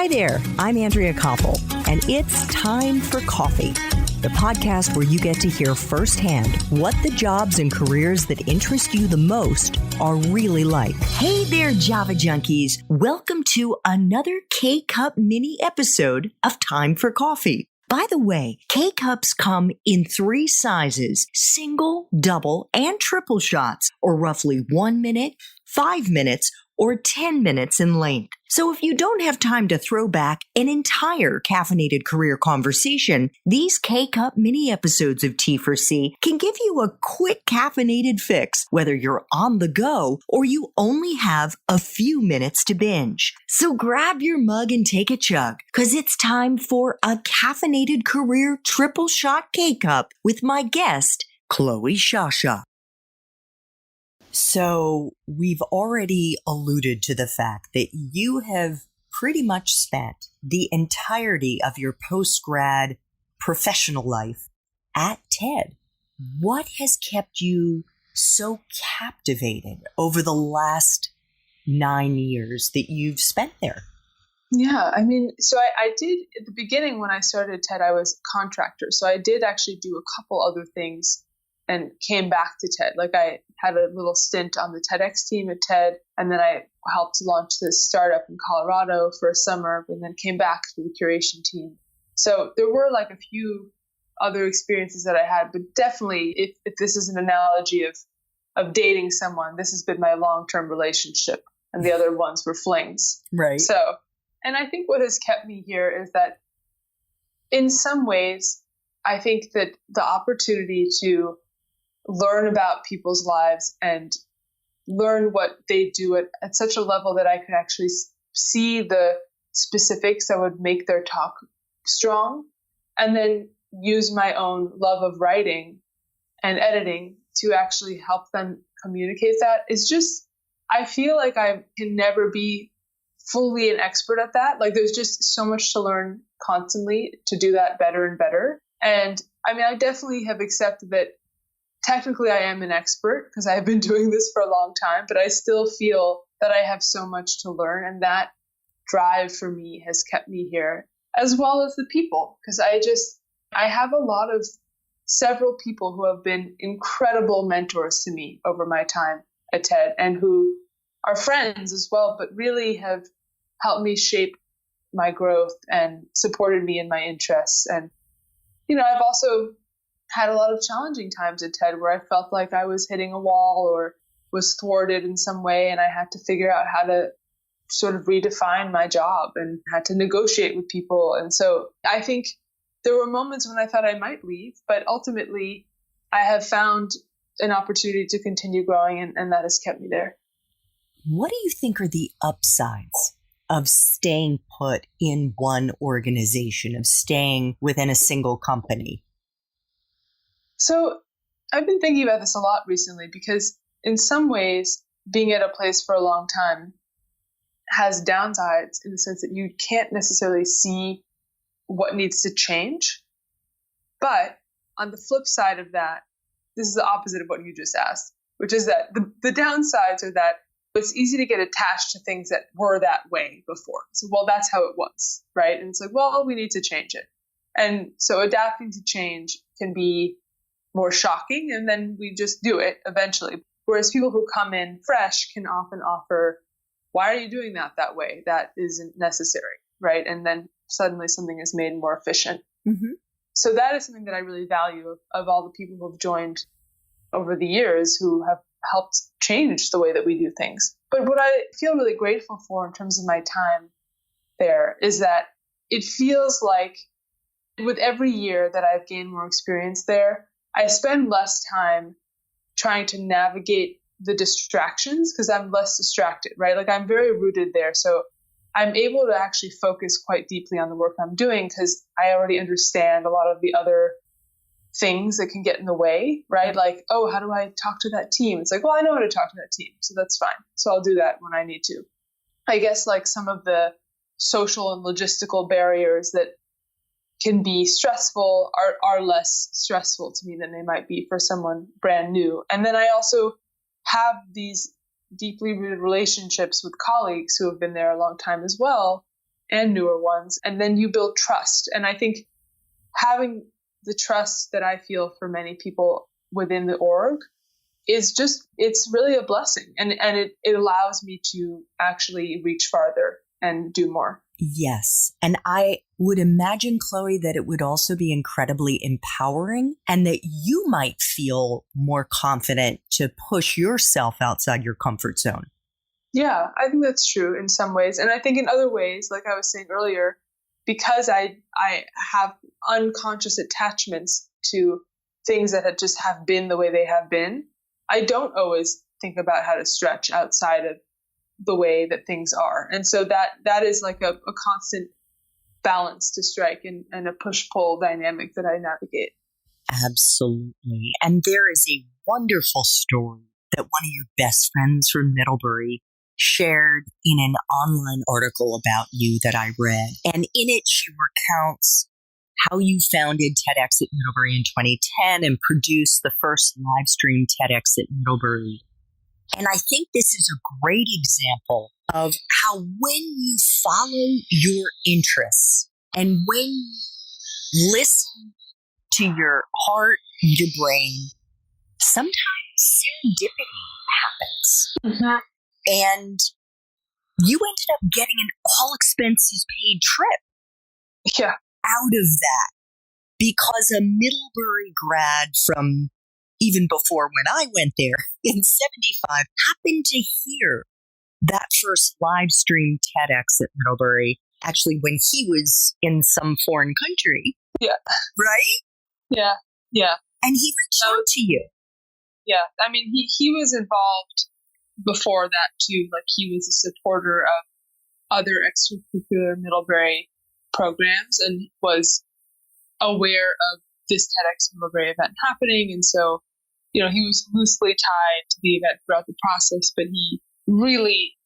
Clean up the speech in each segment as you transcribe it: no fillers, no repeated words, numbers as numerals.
Hi there, I'm Andrea Koppel, and it's time for coffee, the podcast where you get to hear firsthand what the jobs and careers that interest you the most are really like. Hey there, Java junkies. Welcome to another K-Cup mini episode of Time for Coffee. By the way, K-Cups come in 3 sizes, single, double, and triple shots, or roughly 1 minute, 5 minutes, or 10 minutes in length. So if you don't have time to throw back an entire caffeinated career conversation, these K-Cup mini episodes of T4C can give you a quick caffeinated fix, whether you're on the go or you only have a few minutes to binge. So grab your mug and take a chug, because it's time for a caffeinated career triple shot K-Cup with my guest, Cloe Shasha. So we've already alluded to the fact that you have pretty much spent the entirety of your post-grad professional life at TED. What has kept you so captivated over the last 9 years that you've spent there? Yeah, so I did, at the beginning when I started TED, I was a contractor. So I did actually do a couple other things and came back to TED. Like I had a little stint on the TEDx team at TED, and then I helped launch this startup in Colorado for a summer, and then came back to the curation team. So there were like a few other experiences that I had, but definitely if this is an analogy of dating someone, this has been my long-term relationship, and the other ones were flings. Right. So, and I think what has kept me here is that in some ways, I think that the opportunity to learn about people's lives and learn what they do at such a level that I could actually see the specifics that would make their talk strong, and then use my own love of writing and editing to actually help them communicate that is just, I feel like I can never be fully an expert at that. Like there's just so much to learn constantly to do that better and better. And I definitely have accepted that technically I am an expert because I've been doing this for a long time, but I still feel that I have so much to learn. And that drive for me has kept me here, as well as the people, because I have several people who have been incredible mentors to me over my time at TED and who are friends as well, but really have helped me shape my growth and supported me in my interests. And, I've also had a lot of challenging times at TED where I felt like I was hitting a wall or was thwarted in some way, and I had to figure out how to sort of redefine my job and had to negotiate with people. And so I think there were moments when I thought I might leave, but ultimately I have found an opportunity to continue growing, and that has kept me there. What do you think are the upsides of staying put in one organization, of staying within a single company? So I've been thinking about this a lot recently because in some ways, being at a place for a long time has downsides in the sense that you can't necessarily see what needs to change. But on the flip side of that, this is the opposite of what you just asked, which is that the downsides are that it's easy to get attached to things that were that way before. So, well, that's how it was, right? And it's like, well, we need to change it. And so adapting to change can be more shocking, and then we just do it eventually. Whereas people who come in fresh can often offer, why are you doing that way? That isn't necessary, right? And then suddenly something is made more efficient. Mm-hmm. So that is something that I really value of all the people who have joined over the years who have helped change the way that we do things. But what I feel really grateful for in terms of my time there is that it feels like with every year that I've gained more experience there, I spend less time trying to navigate the distractions because I'm less distracted, right? Like I'm very rooted there. So I'm able to actually focus quite deeply on the work I'm doing because I already understand a lot of the other things that can get in the way, right? Like, oh, how do I talk to that team? It's like, well, I know how to talk to that team, so that's fine. So I'll do that when I need to. I guess like some of the social and logistical barriers that can be stressful are less stressful to me than they might be for someone brand new. And then I also have these deeply rooted relationships with colleagues who have been there a long time as well, and newer ones. And then you build trust. And I think having the trust that I feel for many people within the org is just, it's really a blessing. And it allows me to actually reach farther and do more. Yes. And I would imagine, Cloe, that it would also be incredibly empowering and that you might feel more confident to push yourself outside your comfort zone. Yeah, I think that's true in some ways. And I think in other ways, like I was saying earlier, because I have unconscious attachments to things that just have been the way they have been, I don't always think about how to stretch outside of the way that things are. And so that is like a constant balance to strike and a push-pull dynamic that I navigate. Absolutely. And there is a wonderful story that one of your best friends from Middlebury shared in an online article about you that I read. And in it, she recounts how you founded TEDx at Middlebury in 2010 and produced the first live stream TEDx at Middlebury. And I think this is a great example of how when you follow your interests and when you listen to your heart, your brain, sometimes serendipity happens. Mm-hmm. And you ended up getting an all-expenses paid trip out of that because a Middlebury grad from even before when I went there in 75 happened to hear that first live stream TEDx at Middlebury, actually when he was in some foreign country. Yeah. Right? Yeah. Yeah. And he reached out to you. Yeah. I mean, he was involved before that too. Like he was a supporter of other extracurricular Middlebury programs and was aware of this TEDx Middlebury event happening. And so, he was loosely tied to the event throughout the process, but he really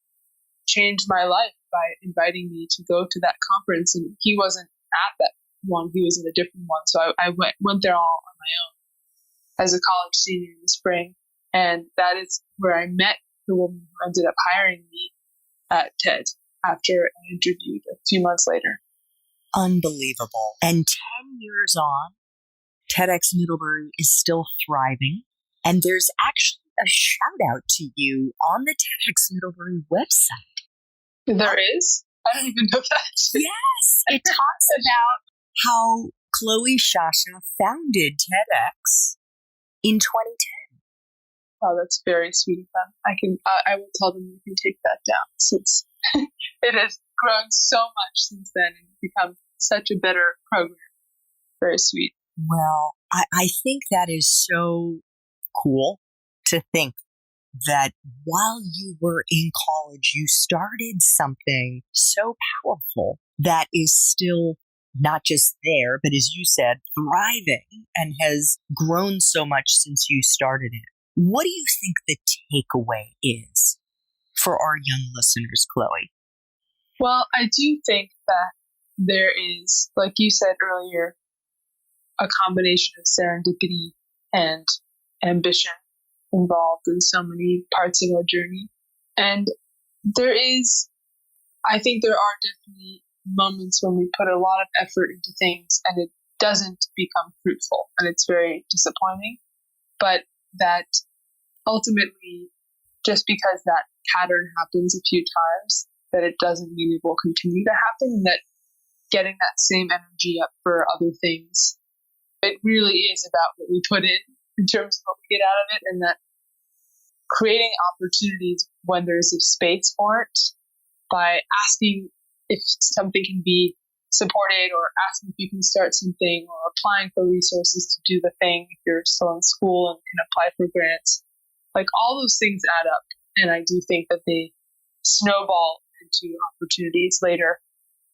changed my life by inviting me to go to that conference. And he wasn't at that one. He was at a different one. So I went there all on my own as a college senior in the spring. And that is where I met the woman who ended up hiring me at TED after I interviewed a few months later. Unbelievable. And 10 years on, TEDx Middlebury is still thriving. And there's actually a shout out to you on the TEDx Middlebury website. There is? I don't even know that. Yes. It talks about how Cloe Shasha founded TEDx in 2010. Oh, that's very sweet of them. I will tell them you can take that down since it has grown so much since then and become such a better program. Very sweet. Well, I think that is so cool to think that while you were in college, you started something so powerful that is still not just there, but as you said, thriving and has grown so much since you started it. What do you think the takeaway is for our young listeners, Cloe? Well, I do think that there is, like you said earlier, a combination of serendipity and ambition involved in so many parts of our journey. And I think there are definitely moments when we put a lot of effort into things and it doesn't become fruitful and it's very disappointing. But that ultimately, just because that pattern happens a few times, that it doesn't mean it will continue to happen, and that getting that same energy up for other things, it really is about what we put in terms of what we get out of it, and that creating opportunities when there's a space for it by asking if something can be supported or asking if you can start something or applying for resources to do the thing if you're still in school and can apply for grants. Like all those things add up. And I do think that they snowball into opportunities later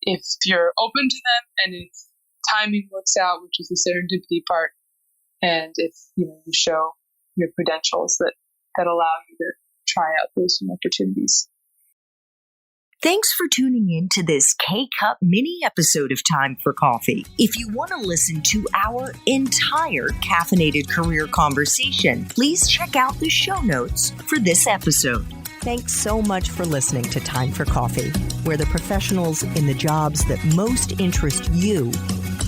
if you're open to them and if timing works out, which is the serendipity part. And if you show your credentials that allow you to try out those new opportunities. Thanks for tuning in to this K-Cup mini episode of Time for Coffee. If you want to listen to our entire caffeinated career conversation, please check out the show notes for this episode. Thanks so much for listening to Time for Coffee, where the professionals in the jobs that most interest you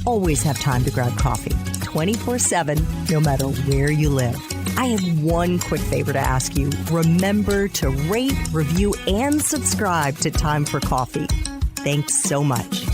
always have time to grab coffee 24/7, no matter where you live. I have one quick favor to ask you. Remember to rate, review, and subscribe to Time for Coffee. Thanks so much.